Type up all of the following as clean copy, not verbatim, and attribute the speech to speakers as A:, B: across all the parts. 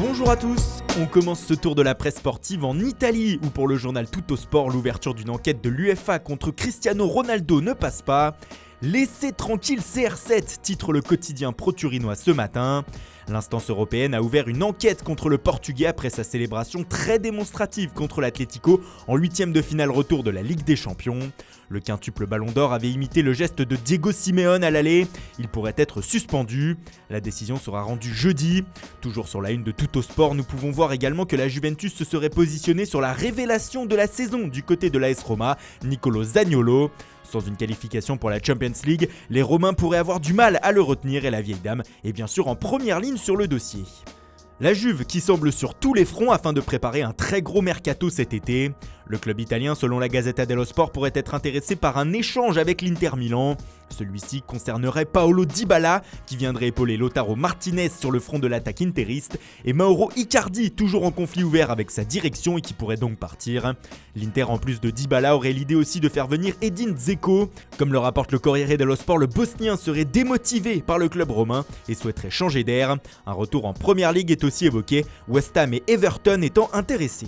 A: Bonjour à tous, on commence ce tour de la presse sportive en Italie où pour le journal Tuttosport, l'ouverture d'une enquête de l'UEFA contre Cristiano Ronaldo ne passe pas. Laissez tranquille CR7, titre le quotidien pro-turinois ce matin. L'instance européenne a ouvert une enquête contre le Portugais après sa célébration très démonstrative contre l'Atlético en 8e de finale retour de la Ligue des Champions. Le quintuple Ballon d'Or avait imité le geste de Diego Simeone à l'aller. Il pourrait être suspendu. La décision sera rendue jeudi. Toujours sur la une de Tuttosport, nous pouvons voir également que la Juventus se serait positionnée sur la révélation de la saison du côté de l'AS Roma, Nicolo Zaniolo. Sans une qualification pour la Champions League, les Romains pourraient avoir du mal à le retenir et la vieille dame est bien sûr en première ligne sur le dossier. La Juve qui semble sur tous les fronts afin de préparer un très gros mercato cet été. Le club italien, selon la Gazzetta dello Sport, pourrait être intéressé par un échange avec l'Inter Milan. Celui-ci concernerait Paolo Dybala, qui viendrait épauler Lautaro Martinez sur le front de l'attaque interiste, et Mauro Icardi, toujours en conflit ouvert avec sa direction et qui pourrait donc partir. L'Inter, en plus de Dybala, aurait l'idée aussi de faire venir Edin Dzeko. Comme le rapporte le Corriere dello Sport, le Bosnien serait démotivé par le club romain et souhaiterait changer d'air. Un retour en Première Ligue est aussi évoqué, West Ham et Everton étant intéressés.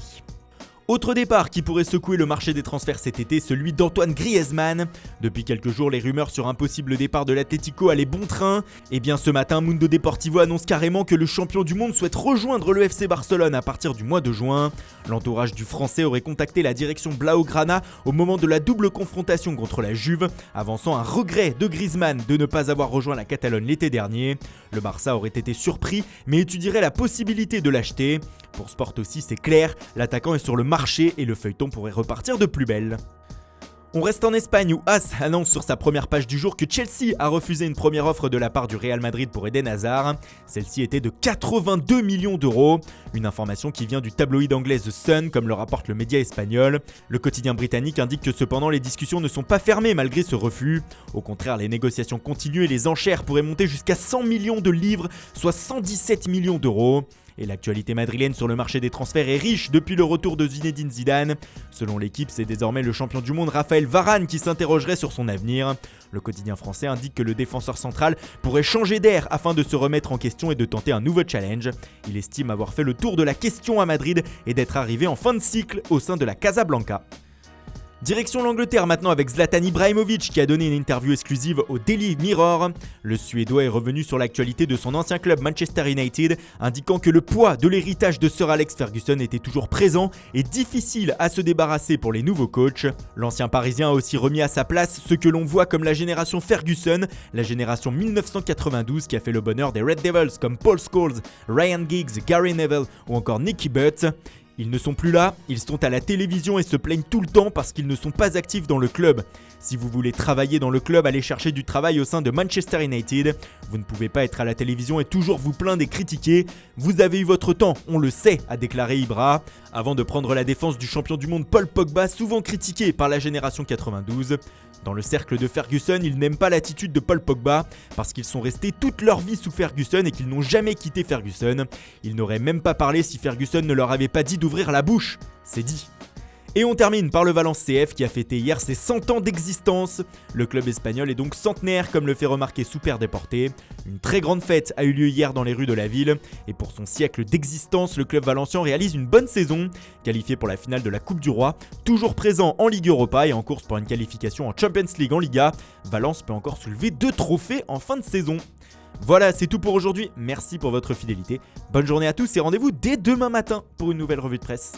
A: Autre départ qui pourrait secouer le marché des transferts cet été, celui d'Antoine Griezmann. Depuis quelques jours, les rumeurs sur un possible départ de l'Atlético allaient bon train. Et bien ce matin, Mundo Deportivo annonce carrément que le champion du monde souhaite rejoindre le FC Barcelone à partir du mois de juin. L'entourage du Français aurait contacté la direction Blaugrana au moment de la double confrontation contre la Juve, avançant un regret de Griezmann de ne pas avoir rejoint la Catalogne l'été dernier. Le Barça aurait été surpris, mais étudierait la possibilité de l'acheter. Pour Sport aussi, c'est clair, l'attaquant est sur le marché et le feuilleton pourrait repartir de plus belle. On reste en Espagne où AS annonce sur sa première page du jour que Chelsea a refusé une première offre de la part du Real Madrid pour Eden Hazard. Celle-ci était de 82 millions d'euros. Une information qui vient du tabloïd anglais The Sun, comme le rapporte le média espagnol. Le quotidien britannique indique que cependant les discussions ne sont pas fermées malgré ce refus. Au contraire, les négociations continuent et les enchères pourraient monter jusqu'à 100 millions de livres, soit 117 millions d'euros. Et l'actualité madrilène sur le marché des transferts est riche depuis le retour de Zinedine Zidane. Selon l'équipe, c'est désormais le champion du monde Raphaël Varane qui s'interrogerait sur son avenir. Le quotidien français indique que le défenseur central pourrait changer d'air afin de se remettre en question et de tenter un nouveau challenge. Il estime avoir fait le tour de la question à Madrid et d'être arrivé en fin de cycle au sein de la Casablanca. Direction l'Angleterre maintenant avec Zlatan Ibrahimovic qui a donné une interview exclusive au Daily Mirror. Le Suédois est revenu sur l'actualité de son ancien club Manchester United, indiquant que le poids de l'héritage de Sir Alex Ferguson était toujours présent et difficile à se débarrasser pour les nouveaux coachs. L'ancien Parisien a aussi remis à sa place ce que l'on voit comme la génération Ferguson, la génération 1992 qui a fait le bonheur des Red Devils comme Paul Scholes, Ryan Giggs, Gary Neville ou encore Nicky Butt. Ils ne sont plus là, ils sont à la télévision et se plaignent tout le temps parce qu'ils ne sont pas actifs dans le club. Si vous voulez travailler dans le club, allez chercher du travail au sein de Manchester United. Vous ne pouvez pas être à la télévision et toujours vous plaindre et critiquer. Vous avez eu votre temps, on le sait, a déclaré Ibra, avant de prendre la défense du champion du monde Paul Pogba, souvent critiqué par la génération 92. Dans le cercle de Ferguson, ils n'aiment pas l'attitude de Paul Pogba parce qu'ils sont restés toute leur vie sous Ferguson et qu'ils n'ont jamais quitté Ferguson. Ils n'auraient même pas parlé si Ferguson ne leur avait pas dit d'ouvrir la bouche. C'est dit. Et on termine par le Valence CF qui a fêté hier ses 100 ans d'existence. Le club espagnol est donc centenaire comme le fait remarquer Super Deporté. Une très grande fête a eu lieu hier dans les rues de la ville. Et pour son siècle d'existence, le club valencien réalise une bonne saison. Qualifié pour la finale de la Coupe du Roi, toujours présent en Ligue Europa et en course pour une qualification en Champions League en Liga, Valence peut encore soulever 2 trophées en fin de saison. Voilà, c'est tout pour aujourd'hui. Merci pour votre fidélité. Bonne journée à tous et rendez-vous dès demain matin pour une nouvelle revue de presse.